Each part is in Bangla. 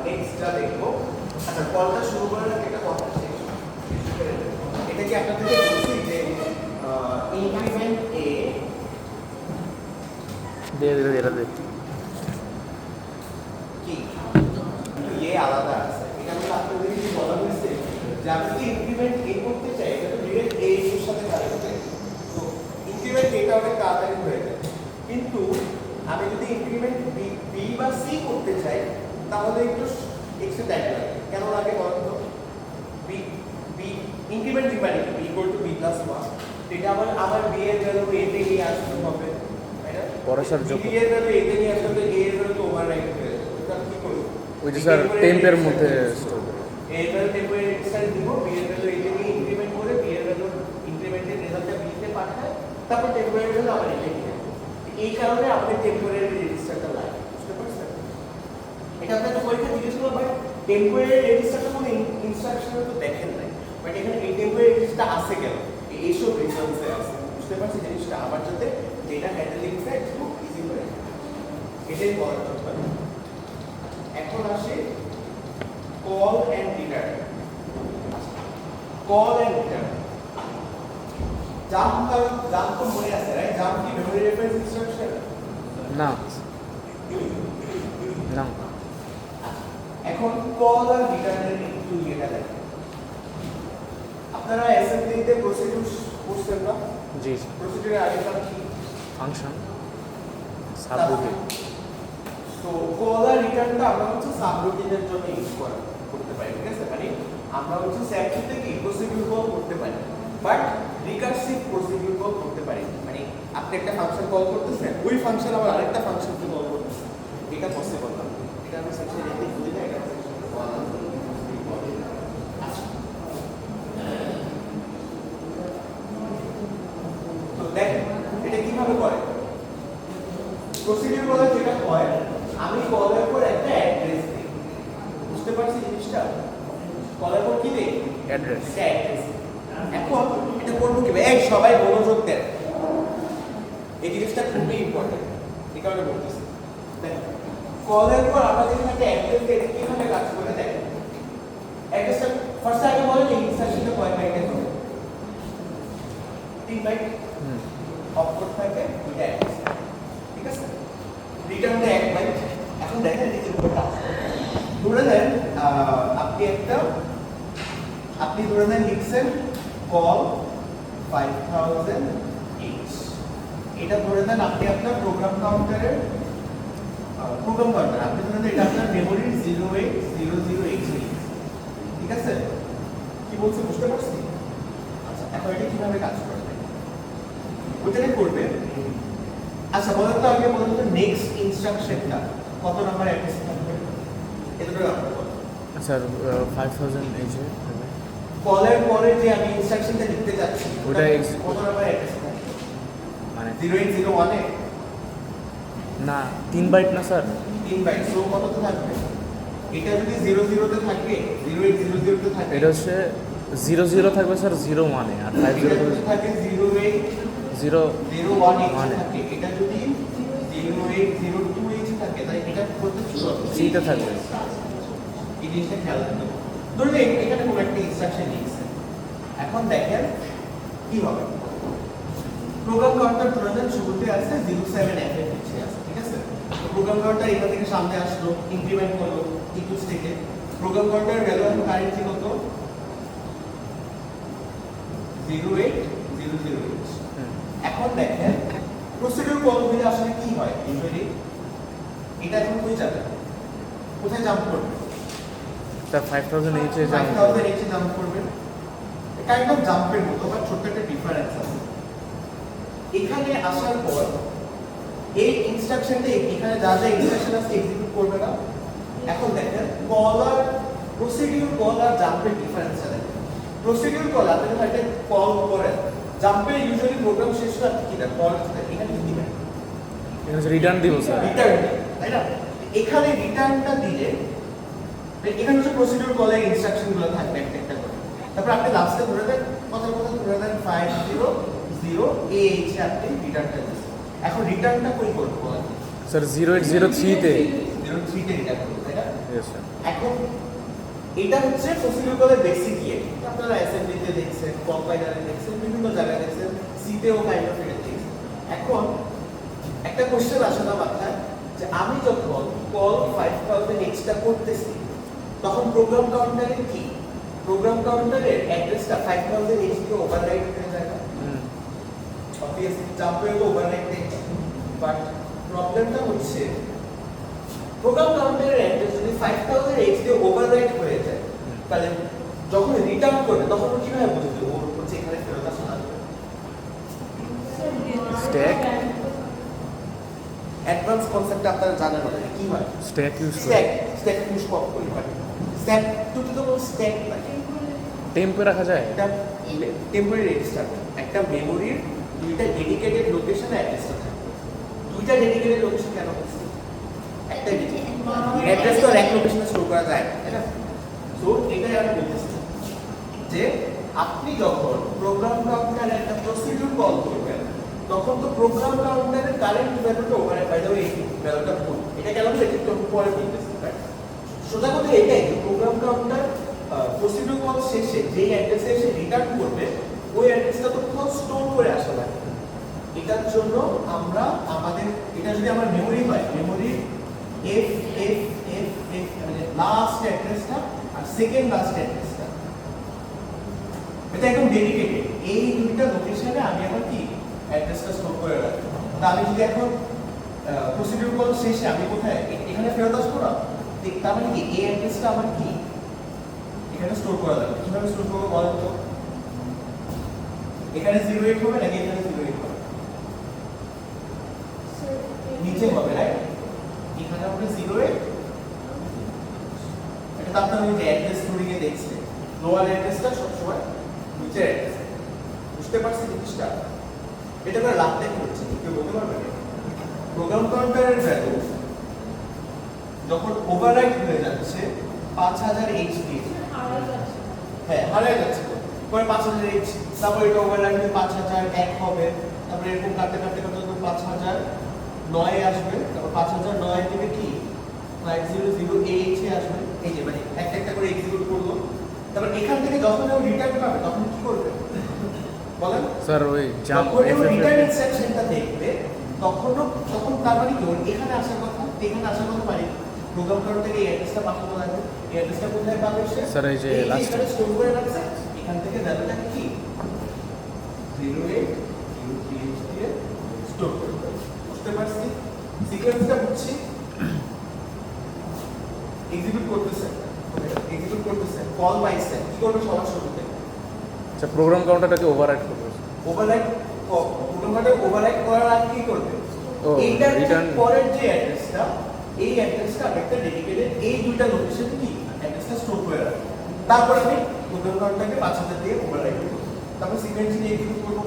নেক্সটটা দেখবো। আচ্ছা কলটা শুরু করার আগে একটা কথা শেষ করে নেব। এটা কি আপনাদের বলছি যে ইনক্রিমেন্ট এ দিয়ে দিলে এটা দে কি এ আলাদা আছে। এটা আমি আপনাদের কি বলা হয়েছে যে আমি যদি ইনক্রিমেন্ট এ করতে চাই এটা তো ডিরেক্ট এ এর সাথে কানেক্ট। তো ইনক্রিমেন্ট এটা অনেক তাড়াতাড়ি হয়ে যায়, কিন্তু আমি যদি ইনক্রিমেন্ট বি বা সি করতে চাই তাহলে একটু এক্সট্রা টাইম লাগে। কেন লাগে বলুন তো? বি বি ইনক্রিমেন্ট বি মানে B equal to B plus 1, এটা আবার বি এর ভ্যালু এ তে নিয়ে আসতে হবে, তাই না? পরে স্যার যোগ বি এর ভ্যালু এ তে নিয়ে আসতে হবে, এ এর ভ্যালু তো ওভাররাইট হয়ে যাবে। এটা কি করব? ওই যে স্যার টেম্পের মধ্যে স্টোর এ এর ভ্যালু টেম্পোরারি এক্সটেন্ড দিব, বি এর ভ্যালু এ তে নিয়ে ইনক্রিমেন্ট করে বি এর ভ্যালু ইনক্রিমেন্টের রেজাল্টটা বি তে পাঠায়, তারপর টেম্পোরারি ভ্যালু আবার এ তে নিয়ে আসবে। এই কারণে আমাদের টেম্পোরারি রেজিস্টারটা লাগে, বুঝতে পারছেন? এটা আপনাদের পরীক্ষা জিজ্ঞেস করলো ভাই টেম্পোরারি রেজিস্টারটা কোনো ইনস্ট্রাকশনে তো দেখেন নাই, বাট এখানে এই টেম্পোরারি রেজিস্টার আছে কেন? এইসব রিজনসে আছে, বুঝতে পারছেন জিনিসটা? আমার যাতে ডেটা হ্যান্ডলিংটা একটু ইজি হয়ে যায়, এটাই বলার কথা। এখন আসে call and return. Call and return jump তো মনে আছে, রাইট? জাম্প কি মেমরি রেফারেন্স ইনস্ট্রাকশন? না না এখন কল আর রিটার্নের একটু ইয়েটা দেখেন। আপনারা অ্যাসেম্বলিতে প্রসিডিউর পড়ছেন না? জি প্রসিডিউরের আগেরটা কি? Function subroutine. তো কল আর রিটার্নটা আমরা হচ্ছে সাবরুটিনের জন্য ইউজ করতে পারি, ঠিক আছে? মানে আমরা হচ্ছে স্যাট থেকে প্রসিডিউর কল করতে পারি, বাট রিকার্সিভ প্রসিডিউর কল করতে পারি। মানে আপনি একটা ফাংশন কল করতেছেন, ওই ফাংশন আবার আরেকটা ফাংশনকে কল করতেছেন, এটা পসিবল না। এটা আমি সেকশন এতে বলি না, এটা সেকশন 1 তো দেখেন এটা কিভাবে করে। প্রসিডিউর বলা যেটা হয়, আমি কলের পর একটা অ্যাড্রেস দিই, বুঝতে পারছি জিনিসটা? কলের পর কি দিই? অ্যাড্রেস। একটা অ্যাড্রেস। এখন এটা করবো কি? এই সবাই মনোযোগ দেন, এই জিনিসটা খুবই ইম্পর্টেন্ট, এই কারণে বলতেছি। দেখেন কলের পর আমরা যখন একটা অ্যাড্রেস দিই, এটা কিভাবে কাজ করে দেখেন। অ্যাড্রেসটা ফার্স্ট আগে বলেন ইনসার্শনটা কয় বাইটে হবে? 3 বাইট। অপকোড থাকে দুইটা অ্যাড্রেস, ঠিক আছে? রিটার্নটা 1 বাইট। এখন দেখেন এই যে কোডটা ধরে নেন আপনি ধরে নেন লিখছেন কল 5000H, এটা ধরে নেন আপনি আপনার প্রোগ্রাম কাউন্টারের প্রোগ্রাম কাউন্টার আপনি ধরে নেন এটা আপনার মেমোরির 0800H, ঠিক আছে? কি বলছে বুঝতে পারছি? আচ্ছা এখন এটা কিভাবে কাজ করবে ওইটাই করবে। আচ্ছা বলেন তো আগে বলেন তো নেক্সট ইনস্ট্রাকশনটা কত নাম্বার অ্যাড্রেস থাকবে? এটা ধরে আপনি বলেন। স্যার 5000 এই যে কলের পরে যে আমি ইনস্ট্রাকশনটা লিখতে যাচ্ছি ওটা কত নাম্বার অ্যাড্রেস থাকবে? মানে 0801 এ না 3 বাইট না স্যার? 3 বাইট। সো কত তো থাকবে? এটা যদি 00 তে থাকে 0800 তে থাকে, এটা হচ্ছে 00 থাকবে স্যার 01 এ, আর 50 এটা যদি থাকে 0801 0 থাকে, এটা যদি 0802 থাকে তাহলে এটা করতে শুরু হবে সিতে থাকবে। এই জিনিসটা খেয়াল রাখতে হবে। ধরুন এখানে কোনো একটা ইনস্ট্রাকশন লিখছেন, এখন দেখেন কি হবে। প্রোগ্রাম কাউন্টার ধরে নেন শুরুতে আছে 07F এর পিছে আছে, ঠিক আছে? তো প্রোগ্রাম কাউন্টার এখান থেকে সামনে আসলো, ইনক্রিমেন্ট করলো ইকুয়ালস থেকে। প্রোগ্রাম কাউন্টারের ভ্যালু এখন কারেন্টলি কত? 08008। এখন দেখেন প্রসিডিউর কল দিলে আসলে কি হয় ইউজুয়ালি? এটা এখন কই যাবে? কোথায় জাম্প করবে? স্যার 5000 এইচে জাম্প 5000 এ জাম্প করবে। কাইন্ড অফ জাম্পের মতো, বাট ছোট্ট একটা ডিফারেন্স আছে। এখানে আসার পর এই ইনস্ট্রাকশনটা এখানে যা যা ইনস্ট্রাকশন আছে এক্সিকিউট করবে না। এখন দেখেন কল আর প্রসিডিউর কল আর জাম্পের ডিফারেন্স আছে। প্রসিডিউর কল আপনি যখন একটা কল করেন, জাম্পে ইউজুয়ালি প্রোগ্রাম শেষ হলে আপনি কি দেন? কল এখানে কি দিবেন? এখানে রিটার্ন দিব স্যার। রিটার্ন, তাই না? এখানে রিটার্নটা দিলে এখানে হচ্ছে প্রসিডিউর কলের ইনস্ট্রাকশনগুলো থাকবে একটা একটা করে। তারপর আপনি লাস্টে ধরে দেন কথা ধরে দেন 500AH আপনি রিটার্নটা দিচ্ছেন। এখন রিটার্নটা কই করব বলেন? স্যার 0803 তে 03 তে রিটার্ন করব, তাই না? Yes sir. এখন এটা হচ্ছে প্রসিডিউরালের বেসিক ইয়ে, আপনারা অ্যাসেম্বলিতে দেখছেন, কম্পাইলারে দেখছেন, বিভিন্ন জায়গায় দেখছেন, সিতেও কাইন্ড অফ এটা দেখছেন। এখন একটা কোশ্চেন আসে না মাথায় যে আমি যখন কল 5000 টা করতেছি তখন প্রোগ্রাম কাউন্টারে কি, প্রোগ্রাম কাউন্টারের অ্যাড্রেসটা 5000 দিয়ে ওভাররাইট হয়ে যায় না? অবভিয়াসলি জাম্পে তো ওভাররাইট নেই, বাট প্রবলেমটা হচ্ছে প্রোগ্রাম কাউন্টারের অ্যাড্রেস যদি 5000 দিয়ে ওভাররাইট হয়ে যায় তাহলে যখন রিটার্ন করবে তখন ও কিভাবে বুঝবে ওর হচ্ছে এখানে ফেরত আসা লাগবে? স্ট্যাক অ্যাডভান্স কনসেপ্ট আপনারা জানেন না কি হয়? স্ট্যাক ইউজ করে স্ট্যাক ইউজ করি হয় স্ট্যাক টু তো কোনো স্ট্যাক লাগে টেম্পে রাখা যায়। একটা টেম্পোরারি রেজিস্টার, একটা মেমোরির দুইটা ডেডিকেটেড লোকেশনে অ্যাড্রেসটা থাকে। দুইটা ডেডিকেটেড লোকেশন কেন হচ্ছে? একটা অ্যাড্রেস তো এক লোকেশনে স্টোর করা যায় তাই না? সো এটাই আমি বলতেছি যে আপনি যখন প্রোগ্রাম কাউন্টারে একটা প্রসিডিউর কল করবেন তখন তো প্রোগ্রাম কাউন্টারের কারেন্ট ভ্যালুটা ওখানে বাই দ্য ওয়ে এই ভ্যালুটা ভুল, এটা কেন এটা একটু পরে বলতেছি। সোজা কথা এটাই যে প্রোগ্রাম কাউন্টার প্রসিডিউর কল শেষে যেই অ্যাড্রেসে এসে রিটার্ন করবে ওই অ্যাড্রেসটা তো কোথাও স্টোর করে আসা লাগে। এটার জন্য আমরা আমাদের এটা যদি আমার মেমোরি হয়, মেমোরির এফ এফ এফ এফ মানে লাস্ট অ্যাড্রেসটা আর সেকেন্ড লাস্ট অ্যাড্রেসটা এটা একদম ডেডিকেটেড, এই দুইটা লোকেশনে আমি আমার কি অ্যাড্রেসটা স্টোর করে রাখবো। তা আমি যদি এখন প্রসিডিউর কল শেষে আমি কোথায় এখানে ফেরত আসবো না, তার মানে কি এই অ্যাড্রেসটা আমার কি এখানে স্টোর করা যাবে। কিভাবে স্টোর করবো বলেন তো? এখানে 08 হবে নাকি এখানে 08 হবে? নিচে হবে রাইট, এখানে হবে 08। এটা তো আপনারা ওই যে অ্যাড্রেস স্টোরিং এ দেখছেন, লোয়ার অ্যাড্রেসটা সবসময় নিচের অ্যাড্রেস। বুঝতে পারছি জিনিসটা? এটা করে লাভটা কি হচ্ছে কেউ বলতে পারবে না? প্রোগ্রাম কাউন্টারের ভ্যালু যখন ওভাররাইট হয়ে যাচ্ছে 5000 এইচডি, হ্যাঁ হারিয়ে যাচ্ছে তো পরে 5000 এইচ, তারপর এটা ওভাররাইট হয়ে 5001 হবে, তারপরে এরকম কাটতে কাটতে কাটতে 5009 আসবে, তারপর 5009 থেকে কি 5008 এ আসবে। এই যে মানে একটা একটা করে এক্সিকিউট করলো, তারপর এখান থেকে যখন ও রিটার্ন পাবে তখন কি করবে বলেন? স্যার ওই জাম্প যখন ও এফএফ রিটার্ন ইনস্ট্রাকশনটা দেখবে তখন তার মানে কি ওর এখানে আসার কথা, এখানে আসার কথা মানে প্রোগ্রাম কাউন্টারে এই অ্যাড্রেসটা পাঠানো লাগবে। এই অ্যাড্রেসটা কোথায় পাবে সে? স্যার এই যে লাস্ট এখানে স্টোর করে রাখছে, এখান থেকে ভ্যালুটা কি 0803 দিয়ে স্টোর করে দেবে। বুঝতে পারছি সিকোয়েন্সটা? বুঝছি। এক্সিকিউট করতেছে কল বাইছে কি করবে সবার শুরুতে? আচ্ছা প্রোগ্রাম কাউন্টারটাকে ওভাররাইট করবে। ওভাররাইট প্রোগ্রামটা ওভাররাইট করার আগে কি করবে? ও এইটার রিটার্ন পরের যে অ্যাড্রেসটা, এই অ্যাড্রেসটা একটা ডেডিকেটেড এই দুইটা লোকেশনে কি অ্যাড্রেসটা স্টোর করে রাখবে। তারপর আমি প্রোগ্রাম কাউন্টারকে 5000 দিয়ে ওভাররাইট করব, তারপর সিকোয়েন্সিয়ালি এক্সিকিউট করব।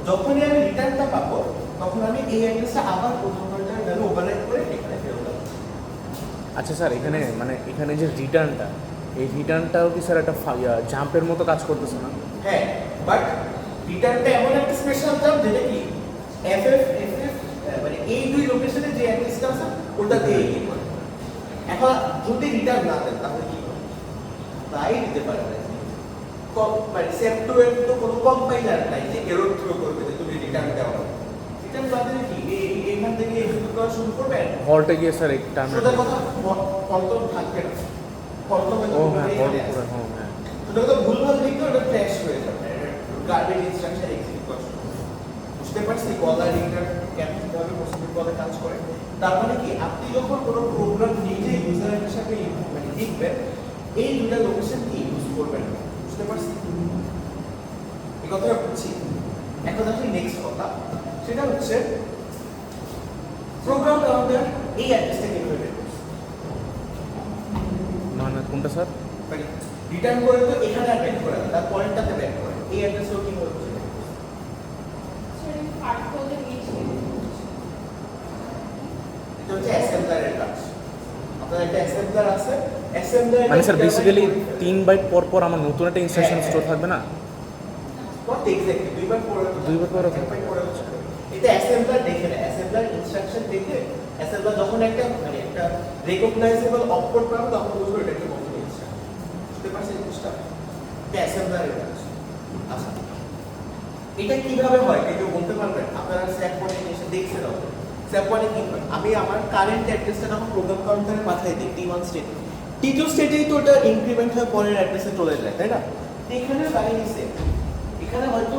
যখনই আমি রিটার্নটা পাবো তখন আমি এই অ্যাড্রেসটা আবার প্রোগ্রাম কাউন্টারের ভ্যালু ওভাররাইট করে এখানে ফেরত দেব। আচ্ছা স্যার এখানে মানে এখানে যে রিটার্নটা, এই রিটার্নটাও কি স্যার একটা জাম্পের মতো কাজ করতেছে না? হ্যাঁ, বাট রিটার্নটা এমন একটা স্পেশাল জাম্প যেটা কি এফএফ এফএফ মানে এই দুই লোকেশনে যে অ্যাড্রেসটা আছে ওটা দিয়ে কি করে। এখন যদি রিটার্ন না দেন তাহলে কি হবে? তাই দিতে পারে না, মানে সেফটওয়্যার তো কোনো কম্পাইলার নাই যে এরর থ্রো করবে যে তুমি রিটার্ন দাও। রিটার্ন বাদে কি এইখান থেকে এক্সিকিউট করা শুরু করবে, হলটে গিয়ে স্যার এই টার্মিনাল সোজা কথা ফল্ট থাকবে না, ফল্ট হয়তো ও হ্যাঁ হল এখানে পুরো আছে। হ্যাঁ ওটা তো ভুলভাল লিখলে ওটা ক্র্যাশ হয়ে যাবে, গার্বেজ ইনস্ট্রাকশন এক্সিকিউট করা শুরু করবে। বুঝতে পারছি কলার রিটার্ন কিভাবে প্রসিডিউর কলে কাজ করে? তার মানে কি আপনি যখন কোনো প্রোগ্রাম নিজে ইউজারের হিসাবে মানে লিখবেন এই দুইটা লোকেশন কি ইউজ করবেন। বুঝতে পারছি এই কথাটা বুঝছি। এখন আসি নেক্সট কথা, সেটা হচ্ছে প্রোগ্রাম কাউন্টার এই অ্যাড্রেসটা কিভাবে বের করছে? মানে কোনটা স্যার? মানে রিটার্ন করে তো এখানে আর ব্যাক করে না, তার পয়েন্টটাতে ব্যাক করে এই অ্যাড্রেসটাও কি করে? এটা হচ্ছে অ্যাসেম্বলারের কাজ। আপনার একটা অ্যাসেম্বলার আছে, অ্যাসেম্বলার মানে স্যার বেসিক্যালি 3 বাইট পর পর আমার নতুন একটা ইনস্ট্রাকশন স্টোর থাকবে না? হোয়াট এক্স্যাক্টলি দুইবার পড়ে থাকবে। এটা অ্যাসেম্বলার দেখে না, অ্যাসেম্বলার ইনস্ট্রাকশন দেখে অ্যাসেম্বলার যখন একটা মানে একটা একটা রেকগনাইজেবল অপকোড পাবো তখন বুঝবো এটাকে কখন ইচ্ছা বুঝতে পারছেন জিনিসটা অ্যাসেম্বলারের কাজ আচ্ছা এটা কিভাবে হয় কেউ বলতে পারবেন আপনারা স্যাপওয়ানে এসে দেখছেন স্যাপওয়ানে কি হয় আমি আমার কারেন্ট অ্যাড্রেসটা যখন প্রোগ্রাম কাউন্টারে পাঠাই দিই T1 স্টেটে T2 স্টেটেই তো ওটা ইনক্রিমেন্ট হয়ে পরের অ্যাড্রেসে চলে যায় তাই না এখানে কাহিনী সেম এখানে হয়তো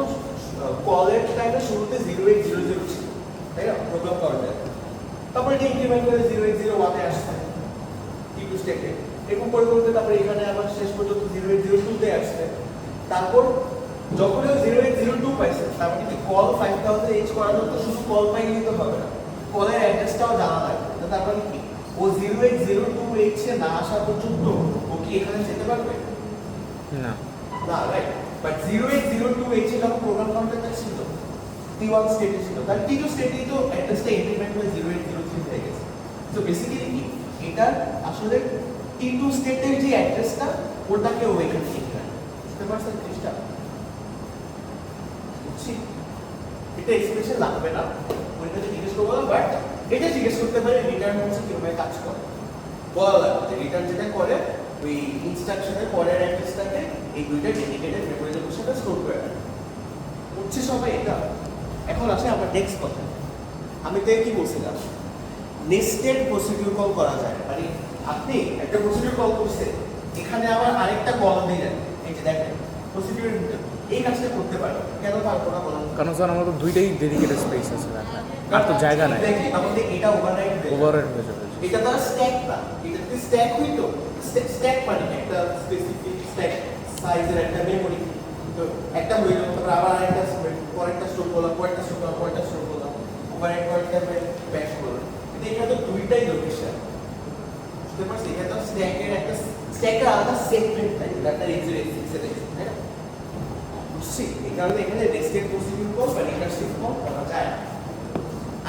কলের টাইমে শুরুতে 0800 ছিল তাই না প্রোগ্রাম কাউন্টারে তারপরে এটা ইনক্রিমেন্ট করে 0801 এ আসছে T2 স্টেটে এরকম করে করতে তারপরে এখানে আবার শেষ পর্যন্ত 0802 তে আসছে তারপর যখন ও 0802 পাইছে তারপর কিন্তু কল 5000 করার জন্য শুধু কল পাইলেই তো হবে না কলের অ্যাড্রেসটাও জানা লাগবে তারপরে কি ও 0802 এ না আসা পর্যন্ত ও কি এখানে যেতে পারবে না না রাইট বাট 0802 এ যখন প্রোগ্রাম কাউন্টারটা ছিল T1 স্টেটে ছিল তার T2 স্টেটেই তো অ্যাড্রেসটা ইনক্রিমেন্ট হয়ে 0803 হয়ে গেছে সো বেসিক্যালি কি এটা আসলে T2 স্টেটের যে অ্যাড্রেসটা ওটাকে ও এখানে লিখে রাখে বুঝতে পারছেন জিনিসটা বুঝছি এটা এক্সপ্রেশন লাগবে না ওইটাতে জিজ্ঞেস করবো না বাট এটা জিজ্ঞেস করতে পারে রিটার্ন হচ্ছে কিভাবে কাজ করে বলা লাগবে যে রিটার্ন যেটা করে ওই ইনস্ট্রাকশনের পরের অ্যাড্রেসটাকে এই দুইটা ডেডিকেটেড মেমোরিজের সাথে স্টোর করে রাখে বুঝছি সবাই এটা এখন আসে আমার নেক্সট কথা আমি তো কি বলছিলাম নেস্টেড প্রসিডিউর কল করা যায় মানে আপনি একটা প্রসিডিউর কল করছেন এখানে আবার আরেকটা কল দিলেন এই যে দেখেন প্রসিডিউর এই কাজটা করতে পারে কেন পারবো না বলুন কারণ স্যার আমার তো দুইটাই ডেডিকেটেড স্পেস আছে আর তো জায়গা নাই আমাদের এটা ওভাররাইট হয়ে যাবে এটা তার স্ট্যাক না এটা যদি স্ট্যাক হইতো স্ট্যাক মানে একটা স্পেসিফিক স্ট্যাক সাইজের একটা মেমরি তো একটা হইলো তারপর আবার আরেকটা পরেরটা স্টোর করলাম পরেরটা স্টোর করলাম পরেরটা স্টোর করলাম ওভাররাইট পরেরটা ব্যাক করলাম কিন্তু এটা তো দুইটাই লোকেশন বুঝতে পারছি এটা তো স্ট্যাকের একটা স্ট্যাকের আলাদা সেগমেন্ট থাকে একটা x86 এর তাই না বুঝছি এই কারণে এখানে নেস্টেড প্রসিডিউর কল বা রিকার্সিভ কল করা যায়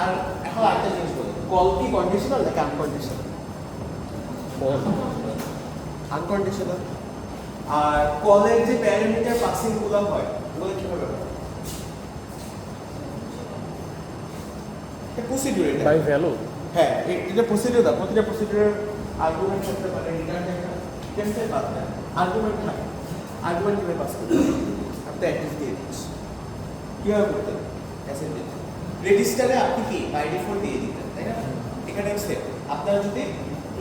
আর এখন আরেকটা জিনিস বলি কল কি কন্ডিশনাল নাকি আনকন্ডিশনাল আনকন্ডিশনাল আর কলের যে প্যারামিটার পাসিং গুলো হয় ওগুলো কিভাবে হয় এটা প্রসিডিউর এটা বাই ভ্যালু হ্যাঁ এটা প্রসিডিউর দা প্রতিটা প্রসিডিউরের আর্গুমেন্ট থাকতে পারে রিটার্ন একটা টেক্সটে পাস দেয় আর্গুমেন্ট থাকে আর্গুমেন্ট কিভাবে পাস করতে আপনি অ্যাড্রেস দিয়ে দিচ্ছি কিভাবে করতে অ্যাসেন্ডেন্ট রেজিস্টারে আপনি কি বাই ডিফল্ট দিয়ে দিতেন তাই না এখানে স্টেপ আপনারা যদি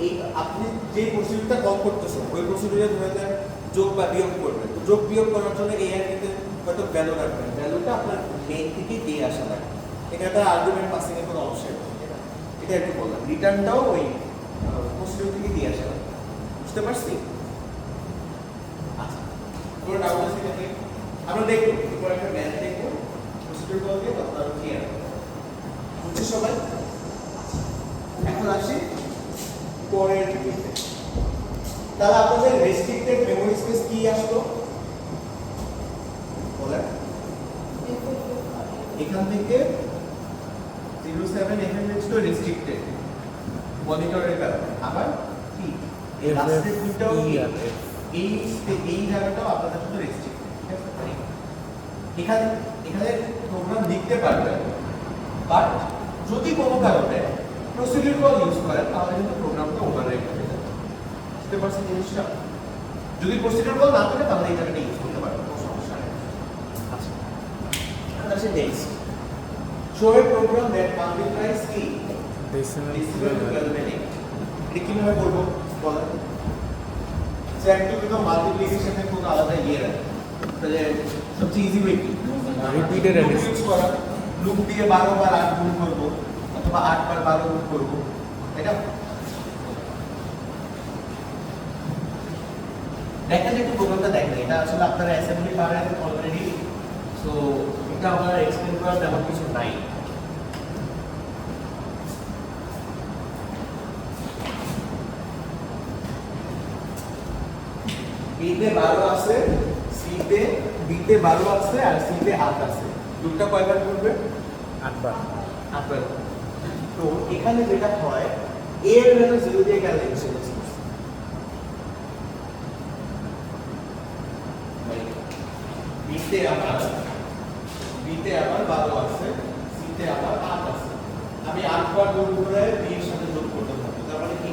এই আপনি যে প্রসিডিউরটা কল করতেছেন ওই প্রসিডিউরে ধরে দেন যোগ বা বিয়োগ করবেন তো যোগ বিয়োগ করার জন্য এই আইডিতে হয়তো ভ্যালু রাখবেন ভ্যালুটা আপনার মেইন থেকে দিয়ে আসা লাগে এখানে তার আর্গুমেন্ট পাসিং এর কোনো অপশন নেই এটা একটু বললাম রিটার্নটাও ওই প্রসিডিউর থেকে দিয়ে আসা লাগে বুঝতে পারছি আচ্ছা কোনো ডাউট আছে নাকি আমরা দেখবো এরপর একটা ম্যাথ দেখবো প্রসিডিউর কল দিয়ে তখন আরো ক্লিয়ার বুঝছি সবাই এখন আসি পরের দিকে তাহলে আপনাদের রেস্ট্রিক্টেড মেমোরি স্পেস কি আসলো বলেন এখান থেকে 07 FMH তো রেস্ট্রিক্টেড মনিটরের কারণে আবার কি এই লাস্টের দুটোও এই জায়গাটাও আপনাদের জন্য রেস্ট্রিক্টেড এখানে এখানে প্রোগ্রাম লিখতে পারবেন বাট যদি কোনো কারণে প্রসিডিউর কল ইউজ করেন তাহলে কিন্তু প্রোগ্রামটা ওভাররাইট হয়ে যাবে বুঝতে পারছেন জিনিসটা যদি প্রসিডিউর কল না থাকে তাহলে এই জায়গাটা ইউজ করতে পারবেন কোনো সমস্যা নেই আচ্ছা এখন আসে next show a program that multiplies কি ডেসিমাল এটা কিভাবে করবো বলেন একটু মাল্টিপ্লিকেশনের কোনো আলাদা ইয়ে রাখে তাহলে সবচেয়ে ইজি ওয়ে কি রিপিটেড ইউজ করা লুপ দিয়ে 12 বার 8 গুণ করবো অথবা 8 বার 12 গুণ করবো এটা দেখেন একটু প্রোগ্রামটা দেখেন এটা আসলে আপনারা অ্যাসেম্বলি পারেন অলরেডি সো এটা আমার এক্সপ্লেন করার তেমন কিছু নাই বিতে 12 আছে সিতে বিতে 12 আছে আর সিতে 8 আছে দুটো কয়বার করবে 8 বার 8 বার তো এখানে যেটা হয় a এর ভ্যালু 0 দিয়ে ক্যালকুলেশন করছি বিতে আবার 12 আছে সিতে আবার 8 আছে আমি 8 8 বার গুণ করে b এর সাথে যোগ করতে থাকবো, তার মানে কি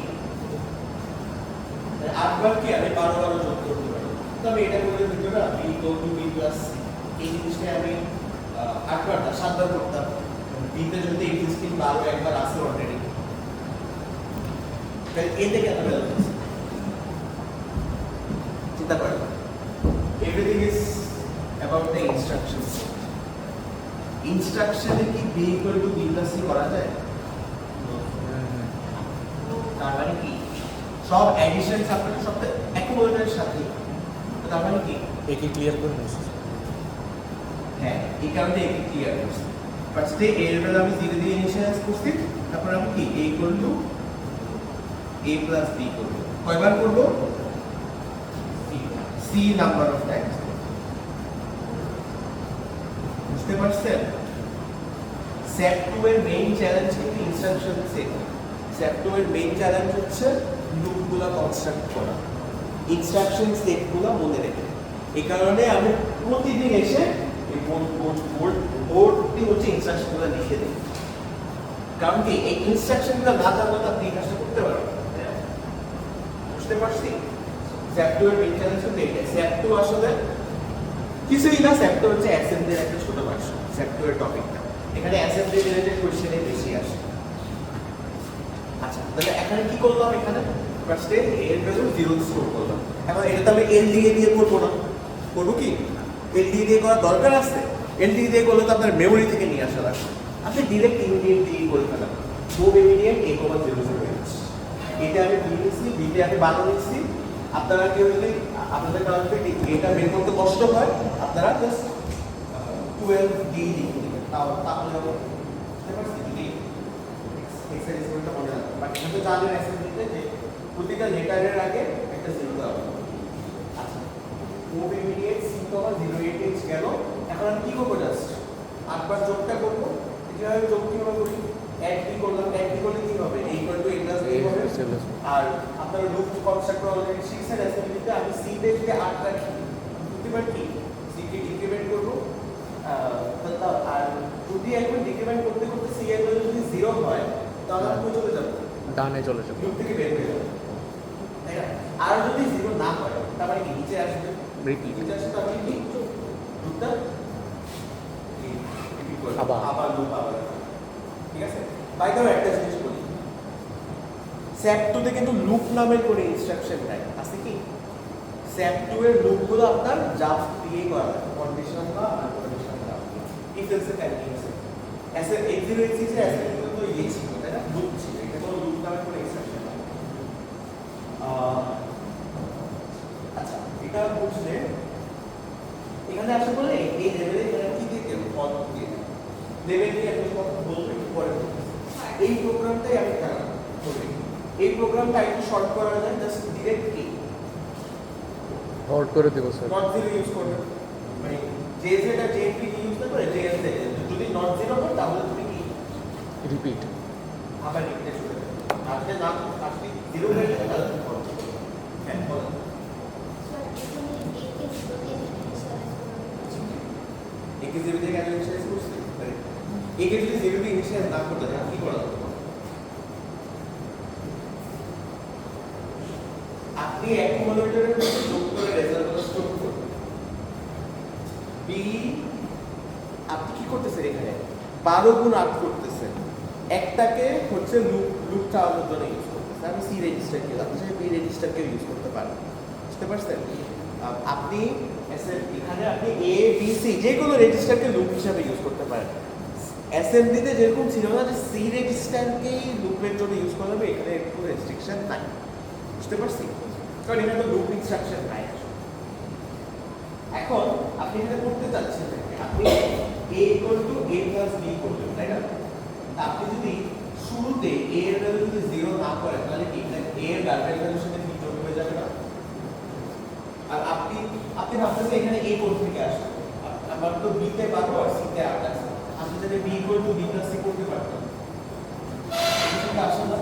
8 বার কি আমি 12 বার যোগ করতে পারি। তো আমি এটা করে দিতে না b = b + c, এই জিনিসটা আমি 8 বার না 7 বার করতাম। b তে যদি এক্সিস্টিং 12 একবার আছে অলরেডি, তাহলে এতে কেন বেরোচ্ছে চিন্তা করেন। Everything is about the instructions. ইনস্ট্রাকশনে কি b = b + c করা যায়? তার মানে কি সব অ্যাডিশন সাবট্রাকশন সব অ্যাকুমুলেটরের সাথে, তার মানে কি একে ক্লিয়ার করে নিচ্ছি। হ্যাঁ, এই কারণে একে ক্লিয়ার করছি। ফার্স্টে এর ভ্যালু আমি 0 দিয়ে ইনিশিয়ালাইজ করছি, তারপর আমি কি a = a + b করব। কয়বার করব? c number of Times. বুঝতে পারছেন? সেট 2 এর মেইন চ্যালেঞ্জ কিন্তু ইনস্ট্রাকশন সেট। সেট 2 এর মেইন চ্যালেঞ্জ হচ্ছে লুপগুলো কনস্ট্রাক্ট করা, ইনস্ট্রাকশন সেটগুলো মনে রেখে। এই কারণে আমি প্রতিদিন এসে এই বোর্ডটি হচ্ছে ইনস্ট্রাকশনগুলো লিখে দিই। কারণ কি এই ইনস্ট্রাকশনগুলো না জানলে তো আপনি এই কাজটা করতে পারবেন। বুঝতে পারছি? সেট 2 এর মেইন চ্যালেঞ্জ হচ্ছে এটা। সেট 2 আসলে কিছুই না, সেট 2 হচ্ছে অ্যাসেম্বলির একটা ছোট ভার্সন। সেট 2 এর টপিকটা এখানে অ্যাসেম্বলি রিলেটেড কোশ্চেনে বেশি আসে। আচ্ছা, তাহলে এখানে কি করলাম? এখানে ফার্স্টে এর ভ্যালু 0 স্টোর করলাম। এখন এটা তো আমি এলডিএ দিয়ে করব না, করব কি এলডিএ দিয়ে করার দরকার আছে? এলডিএ দিয়ে করলে তো আপনার মেমরি থেকে নিয়ে আসা লাগবে। আপনি ডিরেক্ট ইমিডিয়েট দিয়ে করে ফেলাম, খুব ইমিডিয়েট a, 0 এটা আমি দিয়ে নিচ্ছি, বিতে আমি 12 নিচ্ছি। আপনারা কেউ যদি আপনাদের কারণে এটা বের করতে কষ্ট হয়, আপনারা জাস্ট 12 দিয়ে লিখে দিবেন, তাহলে হবে। বুঝতে পারছি? যদি এক্সারসাইজটা মনে রাখবেন, বাট এটা তো জানেন অ্যাসাইনমেন্টে যে প্রতিটা লেটারের আগে একটা 0 দেওয়া হবে। আচ্ছা, খুব ইমিডিয়েট c, 08h গেল। এখন আমি কি করবো? জাস্ট 8 বার যোগটা করবো। কিভাবে যোগ কিভাবে করি? অ্যাড কি করলাম, অ্যাড কি করলে কি হবে? a = a + b হবে। আর আপনারা লুপ কনস্ট্রাক্ট অলরেডি শিখছেন অ্যাসাইনমেন্টে। আমি c তে যদি 8 রাখি, প্রতিবার কি c কে ডিক্রিমেন্ট করব। আর যদি একবার ডিক্রিমেন্ট করতে করতে c এর ভ্যালু যদি 0 হয়, তাহলে আমি কই চলে যাব? ডানে চলে যাবে, লুপ থেকে বের হয়ে যাব, তাই না? আর যদি 0 না হয়, তার মানে কি নিচে আসবে? রিপিট। নিচে আসবে, তার মানে কি লুপটা আবার লুপ আবার। ঠিক আছে? বাই দ্য ওয়ে একটা জিনিস বলি, স্যাপ 2 তে কিন্তু লুপ নামের কোনো ইনস্ট্রাকশন নাই, আছে কি? স্যাপ 2 এর লুপগুলো আপনার জাস্ট দিয়ে করা হয়, কন্ডিশনাল বা unconditional just if else continuous. এসে x0 x6 এর এসে কিন্তু ইয়ে ছিল, তাই না? লুপ ছিল, এটা কোনো লুপ নামের কোনো ইনস্ট্রাকশন নাই। আচ্ছা, এটা বুঝলে এখানে আসলে বলে এই লেভেলে এখানে কি দিতে হবে? ফল দিয়ে লেভেল দিয়ে একটা কথা বলবো একটু পরে। এই প্রোগ্রামটাই আমি দেখাবো। এই প্রোগ্রামটা একটু শর্ট করা যায়, জাস্ট ডিরেক্ট কি হল্ড করে দেব স্যার। নট জিরো ইউজ করবে, মানে জে জেড আর জে পি ইউজ না করে জে এস জেড। যদি নট জিরো হয় তাহলে তুমি কি রিপিট আবার লিখতে শুরু করবে। আজকে না আজকে জিরো হয়ে যাবে তাহলে তুমি করো। হ্যাঁ বলো। একে জিরো থেকে আগে ইনিশিয়ালাইজ করছি, একে যদি জিরো দিয়ে ইনিশিয়ালাইজ না করতে চান কি করা যাবে? আপনি অ্যাকুমুলেটরের মধ্যে যোগ করে রেজাল্টগুলো স্টোর করবেন। বি আপনি কি করতেছেন? এখানে 12 গুণ 8 করতেছেন, একটাকে হচ্ছে লুপ চালানোর জন্য ইউজ করতেছেন। আমি সি রেজিস্টার কে, আপনি চাইলে বি রেজিস্টারকে ইউজ করতে পারেন। বুঝতে পারছেন? আপনি এখানে আপনি এ বি সি যে কোনো রেজিস্টারকে লুপ হিসাবে ইউজ করতে পারেন। অ্যাসেম্বলিতে যেরকম ছিল না যে সি রেজিস্টারকেই লুপের জন্য ইউজ করা হবে, এখানে কোনো রেস্ট্রিকশন নাই। বুঝতে পারছি? কারণ এখানে তো লুপ ইনস্ট্রাকশন নাই। এখন আপনি এখানে করতে চাচ্ছেন আপনি a = a + b করবেন, তাই না? আপনি যদি শুরুতে a এর ভ্যালু যদি 0 না করেন, তাহলে কি a এর গার্বেল ভ্যালুর সাথে কি যোগ হয়ে যাবে না? আর আপনি ভাবতেছেন এখানে a কোথা থেকে আসবে? আমার তো b তে পাবো আর c তে 8 আছে। আমি যদি b = b + c করতে পারতাম, এটা আসলে না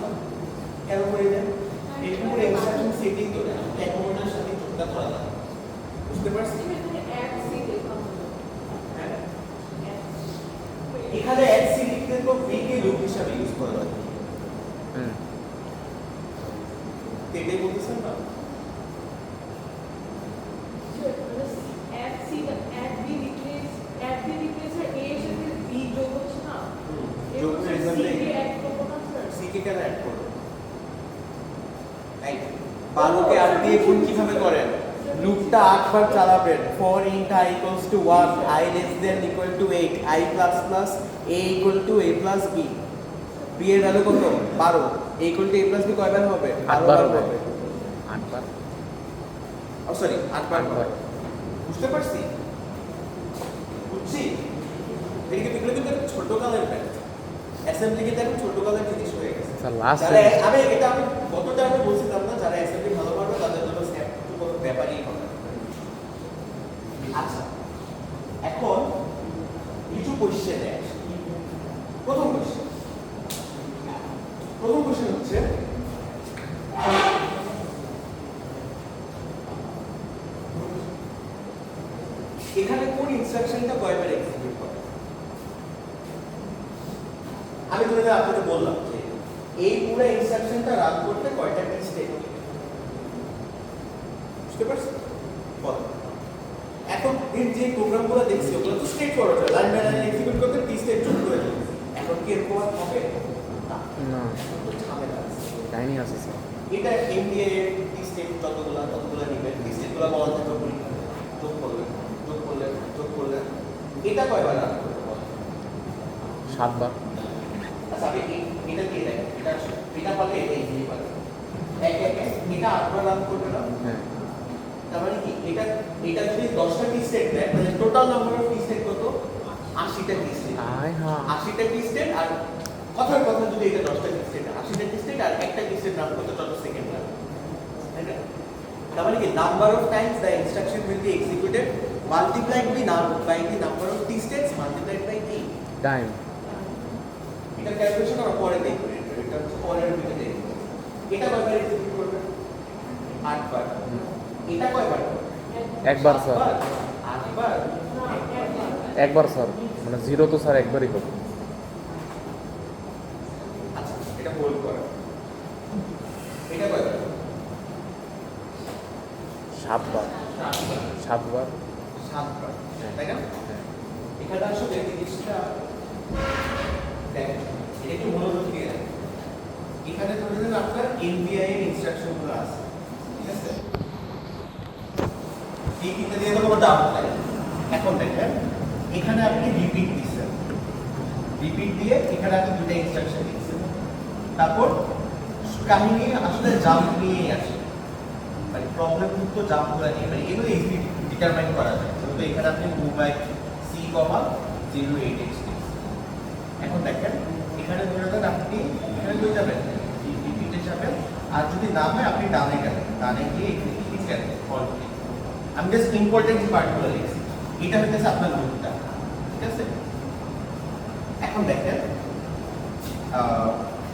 কেন করে দেন? এটা পুরো ইনস্ট্রাকশন সেটিং তো না, অ্যাকুমুলেটরের সাথে যোগটা করা যায়। বুঝতে পারছি? এখানে অ্যাড সি লিখতে দেখবো বি কে লুপ হিসাবে ইউজ করা হয়। হুম এটাই বলতেছেন না? যোগ করে সি কে কেন অ্যাড করব? এই 12 কে 8 দিয়ে গুণ কিভাবে করেন? লুপটা 8 বার চালাবেন। for int i equals to 1, i less than equal to 8, i plus plus a equal to a plus b, b এর ভ্যালু কত? 12, a equal to a plus b কয়বার হবে? 12 বার হবে। 8 বার ও সরি 8 বার 8 হবে। বার বুঝতে পারছি? বুঝছি? এদিকে এগুলো কিন্তু একটা ছোট কালের ম্যাথ। অ্যাসেম্বলি কিন্তু একটা ছোট কালের জিনিস হয়ে গেছে। স্যার লাস্ট আমি গতটা আমি বলছিলাম না, যারা অ্যাসেম্বলি ভালো পারবে তাদের জন্য স্টেপ টু কোনো ব্যাপারই হবে। আচ্ছা, এখন কিছু কোশ্চেন আছে। প্রথম কোশ্চেন হচ্ছে এখানে কোন ইনস্ট্রাকশনটা কয়বার এক্সিকিউট করে? আমি ধরে আপনাকে বললাম যে এই পুরো ইনস্ট্রাকশনটা রান করতে কয়টা কি স্টেপ লাগে? বুঝতে পারছেন? বল। এখন এর যে প্রোগ্রামগুলো দেখছি ওগুলো তো straightforward, line by line execute করতে টি স্টেপ যোগ করে দিই। এখন কি এরকম আর হবে? না, না তো ঝামেলা আছে। কাহিনী আছে স্যার এটা এমডিএ এর টি স্টেপ ততগুলো নেবেন, টি স্টেপগুলো বলা থাকে যোগ করলেন। এটা কয়বার রান করতে বলেন? 7 বার আচ্ছা, আপনি এটা দিয়ে দেখেন, এটা পারলে এটা ইজিলি পারবে। এটা 8 বার রান করবে না? হ্যাঁ তার মানে কি এটা যদি 10টা টি স্টেট দেয় তাহলে total number of T state কত? 80টা টি স্টেট। আয় হ্যাঁ 80টা টি স্টেট আর কথার কথা যদি এটা 10টা টি স্টেট 80টা টি স্টেট আর একটা টি স্টেট রান করতে যত সেকেন্ড লাগে, তাই না? তার মানে কি number of times the instruction will be executed multiplied by the number of T states multiplied by কি টাইম এটা ক্যালকুলেশন আমরা পরে দেখব, এটা হচ্ছে পরের ভিডিওতে দেখব। এটা কয়বার এক্সিকিউট করবে? 8 বার। এটা কয়বার করবে? একবার স্যার 8 বার। একবার স্যার মানে 0 তো স্যার একবারই করবে আচ্ছা, এটা হোল্ড করা। এটা কয়বার? 7 বার 7 বার 7 বার, তাই না? হ্যাঁ এখানে আসলে জিনিসটা দেখেন, এটা একটু মনোযোগ দিয়ে দেখেন। এখানে ধরে নেন আপনার এনবিআই এর ইনস্ট্রাকশনগুলো আছে, ঠিক আছে? এই তিনটা দিয়ে তো কোনো ডাউট নাই। এখন দেখেন এখানে আপনি রিপিট দিচ্ছেন, রিপিট দিয়ে এখানে আপনি দুটো ইনস্ট্রাকশন দিচ্ছেন। তারপর কাহিনী আসলে জাম্প নিয়েই আসে, মানে প্রবলেম মুক্ত জাম্পগুলো নিয়ে, মানে এগুলো ইজিলি ডিটারমাইন করা যায়। যেহেতু এখানে আপনি move by c comma 08x। এখন দেখেন এখানে ধরে নেন আপনি এখানে কই যাবেন? রিপিটে যাবেন, আর যদি না হয় আপনি ডানে গেলেন, ডানে গিয়ে এখানে লিখেন ফল্ট। আমি জাস্ট ইম্পর্টেন্ট পার্টগুলো লিখছি। এটা হচ্ছে আপনার লুপটা, ঠিক আছে? এখন দেখেন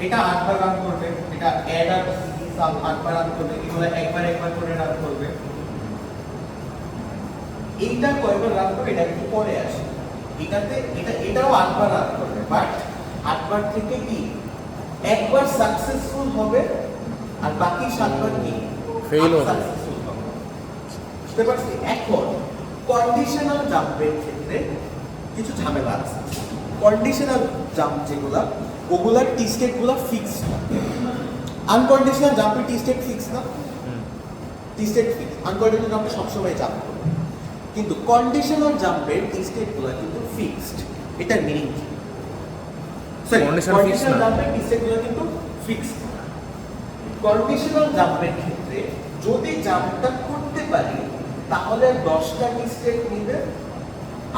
এটা 8 বার রান করবে, এটা অ্যাড আর সাম 8 বার রান করবে, এগুলো একবার করে রান করবে। এইটা কয়বার রান করবে এটা একটু পরে আসে। এটাও 8 বার রান করবে, বাট 8 বার থেকে কি একবার সাকসেসফুল হবে আর বাকি 7 বার কি Fail হবে। সাকসেসফুল হবে। বুঝতে পারছি? এখন কন্ডিশনাল জাম্পের ক্ষেত্রে কিছু ঝামেলা আছে। কন্ডিশনাল জাম্প যেগুলা ওগুলার টি স্টেটগুলো ফিক্স না। আনকন্ডিশনাল জাম্পের টি স্টেট ফিক্স না, টি স্টেট ফিক্স। আনকন্ডিশনাল জাম্পে সবসময় জাম্প করবে, কিন্তু কন্ডিশনাল জাম্পের টি স্টেটগুলো কিন্তু ফিক্সড। এটার মিনিং কি? সরি, Conditional fixed কন্ডিশনাল না। জাম্পের টি স্টেটগুলো কিন্তু ফিক্সড। কন্ডিশনাল জাম্পের ক্ষেত্রে যদি জাম্পটা করতে পারি তাহলে 10টা টি স্টেট নিবে,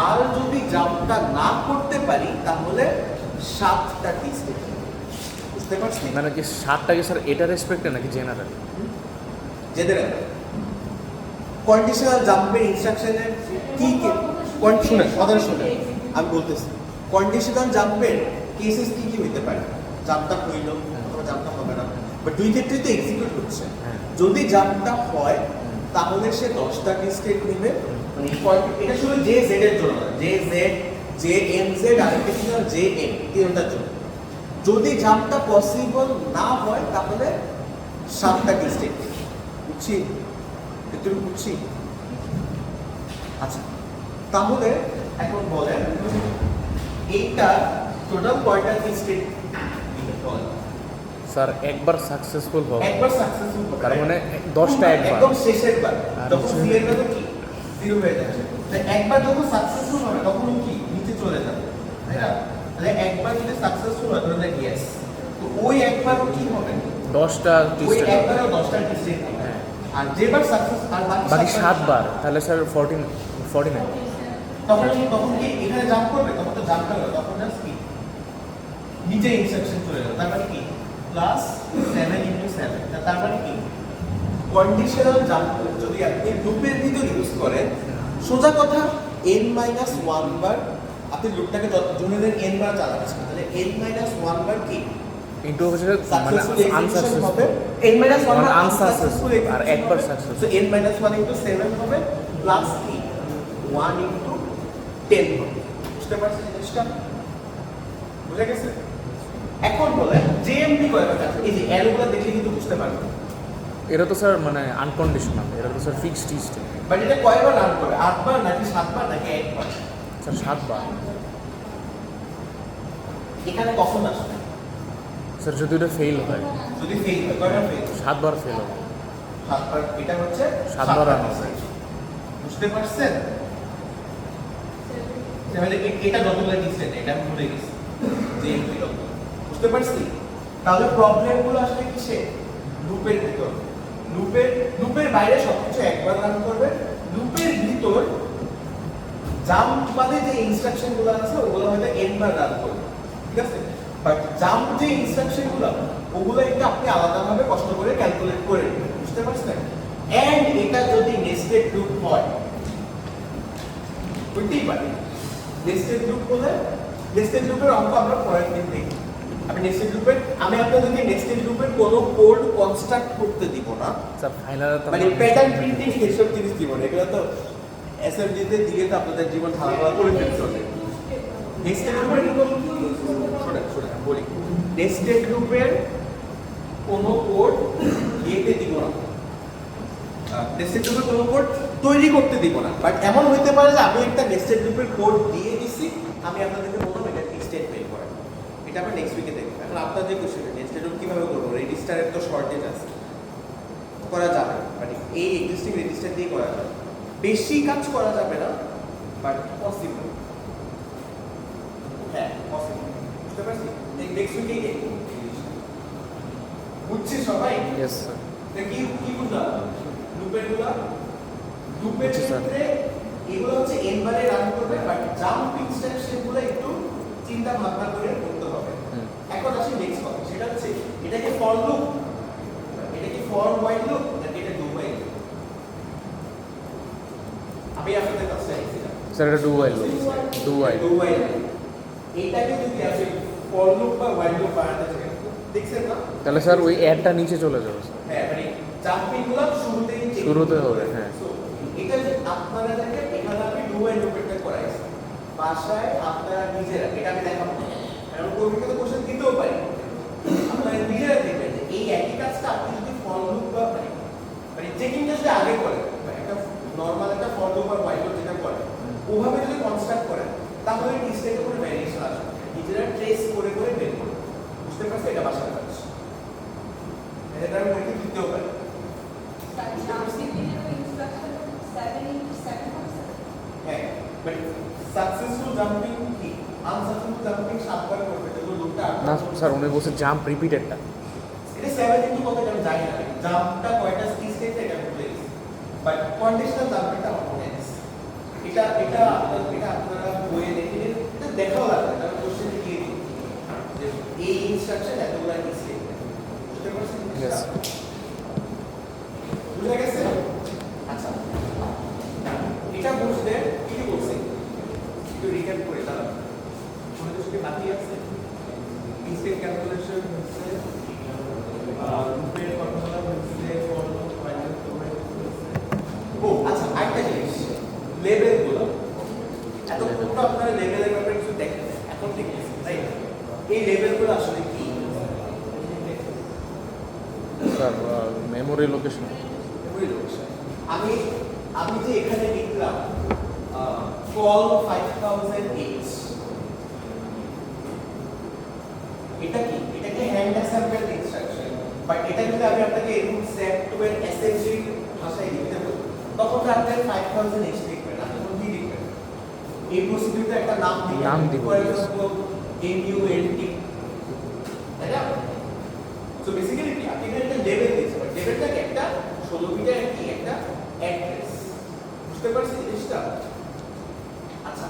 আর যদি জাম্পটা না করতে পারি তাহলে 7টা টি স্টেট নিবে। বুঝতে পারছি? মানে কি 7টা কি স্যার এটা রেসপেক্টে নাকি জেনারেল? যেদের কন্ডিশনাল জাম্পের ইনস্ট্রাকশনের কি কি শুনেন, কথা শুনেন, আমি বলতেছি কন্ডিশনাল জাম্পের কেসেস কি কি হইতে পারে? জাম্পটা হইল অথবা জাম্পটা হবে না, বাট দুই ক্ষেত্রেই তো এক্সিকিউট হচ্ছে। হ্যাঁ। যদি জাম্পটা হয় তাহলে সে 10টা টি স্টেট নিবে। মানে এটা শুধু জে জেড এর জন্য না, J Z J M Z আরেকটা ছিল জে এম, তিনটার জন্য। যদি জাম্পটা পসিবল না হয় তাহলে 7টা কি স্টেট বুঝছি, একটু বুঝছি। আচ্ছা তাহলে এখন বলেন এইটা টোটাল কয়টা কি স্টেট বলেন? স্যার একবার সাকসেসফুল হবে, একবার সাকসেসফুল হবে, তার মানে 10টা একবার। একদম শেষের বার আর যখন হচ্ছে- সি এর ভ্যালু কি 0 হয়ে যাচ্ছে, তো একবার যখন সাকসেসফুল হবে তখন ও কি নিচে চলে যাবে, তাই না? তাহলে একবার যদি সাকসেসফুল হয় তাহলে ইয়েস, তো ওই একবারও কি হবে, 10টা ওই টিস্টেট হবে। একবারও 10টা ডিস্ট্রিক্ট হবে। হ্যাঁ। আর যেবার সাকসেস আর বাকি 7 বার, তাহলে স্যার 49। তখন কি এখানে জাম্প করবে, তখন তো জাম্প করবে, তখন জাস্ট কি নিচে ইনস্ট্রাকশন চলে যাবে, তার মানে কি প্লাস 7 ইনটু 7, তার মানে কি কন্ডিশনাল জাম্প যদি আপনি লুপের ভিতর ইউজ করেন, সোজা কথা n-1 বার আপনি লুপটাকে জন্য দেন n বার চালাচ্ছেন, তাহলে n-1 বার কি ইনটু হচ্ছে মানে সাকসেসফুল এক্সিকিউশন আনসাকসেসফুল হবে, n-1 বার মানে আনসাকসেসফুল unsuccessful, আর একবার successful। সো n-1 ইনটু 7 হবে প্লাস কি 1 ইনটু 10 হবে। বুঝতে পারছেন জিনিসটা? বুঝে গেছে? এখন বলে জেএমপি কয়বার আছে, এই যে অ্যারোগুলো দেখলে কিন্তু বুঝতে পারবেন। এটা তো স্যার মানে আনকন্ডিশনাল, এটা তো স্যার ফিক্সড স্টেট। বাট এটা কয়বার রান করে, 8 বার নাকি 7 বার নাকি 1 বার? স্যার 7 বার। এখানে কখন আসবে স্যার যদি এটা ফেল হয়, যদি ফেল হয়, কয়বার ফেল? 7 বার ফেল হবে। 7 বার, এটা হচ্ছে 7 বার রান হবে। বুঝতে পারছেন? তাহলে এটা যতগুলো ডিসটেন্স এটা আমি ভুলে গেছি জেএমপি যত, বুঝতে পারছি? তাহলে প্রবলেমগুলো আসলে কিসে, লুপের ভিতর, লুপের বাইরে সবকিছু একবার রান করবে, লুপের ভিতর জাম্প বাদে যে ইনস্ট্রাকশনগুলো আছে ওগুলো হয়তো n বার রান করবে, ঠিক আছে? বাট জাম্প যে ইনস্ট্রাকশনগুলো ওগুলো একটু আপনি আলাদাভাবে কষ্ট করে ক্যালকুলেট করে নেবেন, বুঝতে পারছেন? এন্ড এটা যদি নেস্টেড লুপ হয়, হইতেই পারে নেস্টেড লুপ বলে, নেস্টেড লুপের অঙ্ক আমরা পরের দিন দেখি। আমি নেস্টেড লুপের, আমি আপনাদেরকে নেস্টেড লুপের কোনো কোড কনস্ট্রাক্ট করতে দিব না, স্যার ফাইনাল তো মানে প্যাটার্ন প্রিন্টিং এসব জিনিস দিব না, এগুলো তো এসএমজিতে দিয়ে তো আপনাদের জীবন ঢালাঢালা করে ফেলতে হবে। নেস্টেড লুপের শোনেন বলি, নেস্টেড লুপের কোনো কোড দিতে দিব না, নেস্টেড লুপের কোনো কোড তৈরি করতে দিব না। বাট এমন হইতে পারে যে আমি একটা নেস্টেড লুপের কোড দিয়ে দিছি, আমি আপনাদেরকে বললাম এটা কি স্টেটমেন্ট করে, এটা আমরা নেক্সট উইকে দেখব। এখন আপনার যে কোশ্চেন নেস্টেড লুপ কিভাবে করবো, রেজিস্টারের তো শর্টেজ আছে, করা যাবে, মানে এই এক্সিস্টিং রেজিস্টার দিয়ে করা যাবে, বেশি কাজ করা যাবে না, বাট পসিবল, হ্যাঁ পসিবল, বুঝতে পারছি? নেক্সট উইকে দেখব, বুঝছি সবাই? Yes sir. কি কি বুঝলাম লুপের বুঝছি, স্যার। ক্ষেত্রে এগুলো হচ্ছে n বারে রান করবে, বাট জাম্প ইনস্ট্রাকশনগুলো একটু চিন্তা ভাবনা করে করতে হবে। এখন আসি নেক্সট কথা, সেটা হচ্ছে এটা কি ফর লুপ, এটা কি ফর হোয়াইল লুপ নাকি এটা ডু হোয়াইল লুপ? আমি আপনাদের কাছে চাইছিলাম স্যার এটা do while loop, do while. Do while এইটাকে যদি আপনি ফর লুপ বা হোয়াইল লুপ বানাতে চান, দেখছেন না? তাহলে স্যার ওই অ্যাডটা নিচে চলে যাবে স্যার। হ্যাঁ, মানে জাম্পিংগুলো শুরুতেই চেক শুরুতে হবে, হ্যাঁ। So, এটা যে আপনারা দেখেন এখানে আমি ডু হোয়াইল লুপটা করাইছি, বাসায় আপনারা নিজেরা, এটা আমি দেখাবো না, কারণ কবিকে তো কোশ্চেন দিতেও পারি, আপনারা নিজেরা দেখবেন যে এই একই কাজটা আপনি যদি ফর লুপ বা মানে চেকিংটা যদি আগে করেন, একটা নর্মাল একটা ফর লুপ বা হোয়াইল লুপ যেটা করে ওভাবে যদি কনস্ট্রাক্ট করেন, তাহলে মিস্টেকের উপরে ভ্যারিয়েশন আসবে, নিজেরা ট্রেস করে করে বের করবে, বুঝতে পারছেন? এটা বাসায় কাজ, এটা আমি পরীক্ষা দিতেও পারি। হ্যাঁ, বাট সাকসেসফুল জাম্পিং কি, আনসাকসেসফুল জাম্পিং 7 বার করবে, যেগুলো লুপটা না স্যার উনি বলছে জাম্প রিপিটেডটা। এটা 7 ইনটু কত এটা আমি জানি না, জাম্পটা কয়টা স্টেজ এটা আমি বলে দিছি, বাট কন্ডিশনাল জাম্পিংটা আমার মনে আছে। এটা আপনারা বইয়ে দেখে নিন, এটা দেখাও লাগবে, কারণ কোশ্চেনে দিয়ে দিই যে এই ইনস্ট্রাকশন এতগুলো স্টেজ, বুঝতে পারছেন? Yes. বুঝে গেছে? আচ্ছা, এটা বুঝতে কি কি বলছি একটু রিক্যাপ করে দাঁড়ান, কোনো কিছু কি বাকি আছে? ইনস্টেন্ট ক্যালকুলেশন হচ্ছে, লুপের ফর্মুলা হচ্ছে, ফর লুপ, হোয়াইল লুপ হচ্ছে। ও আচ্ছা, আরেকটা জিনিস, লেবেলগুলো এতক্ষণ তো আপনারা লেবেলের ব্যাপারে sir memory location. memory location। আমি আমি যে এখানে লিখলাম call 5008, এটা কি? এটা কি হ্যান্ড অ্যাসেম্বল ইনস্ট্রাকশন, বাট এটা যদি আমি আপনাকে এরকম SAP2 এর অ্যাসেম্বলি ভাষায় লিখতে বলি তখন তো আপনি 5008 লিখবেন, আপনি কোন কি লিখবেন? এই প্রসিডিউরটা একটা নাম দিবেন, ফর এক্সাম্পল MULT, তাই না? সো বেসিক্যালি কি আপনি এখানে একটা লেভেল দিচ্ছেন, বাট লেভেলটাকে একটা 16 বিটের কি একটা অ্যাড্রেস, বুঝতে পারছেন জিনিসটা? আচ্ছা,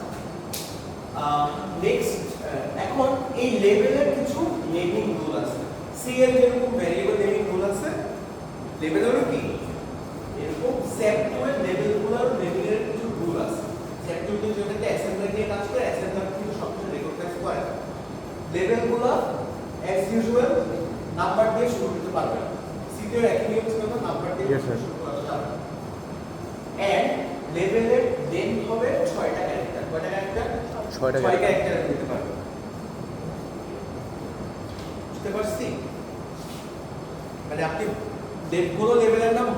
নেক্সট, এখন এই লেভেলের কিছু নেমিং রুল আছে। সি এর যেরকম ভ্যারিয়েবল নেমিং রুল আছে, লেভেলেরও কি এরকম SAP2 এর লেভেলগুলোর নেমিং এর কিছু রুল আছে। SAP2 তে যদি অ্যাসেম্বলার নিয়ে কাজ করে, অ্যাসেম্বলার কিন্তু সবকিছু রেকগনাইজ করে। লেভেলগুলো অ্যাজ ইউজুয়াল নাম্বার দিয়ে শুরু করতে পারবে না। সি তে একই নিয়ম ছিল, নাম্বার দিয়ে শুরু করা যাবে না। এন্ড লেভেলের লেন্থ হবে 6টা ক্যারেক্টার। কয়টা ক্যারেক্টার? 6টা ক্যারেক্টার দিতে পারবে। বুঝতে পারছি? মানে আপনি কোনো লেভেলের নাম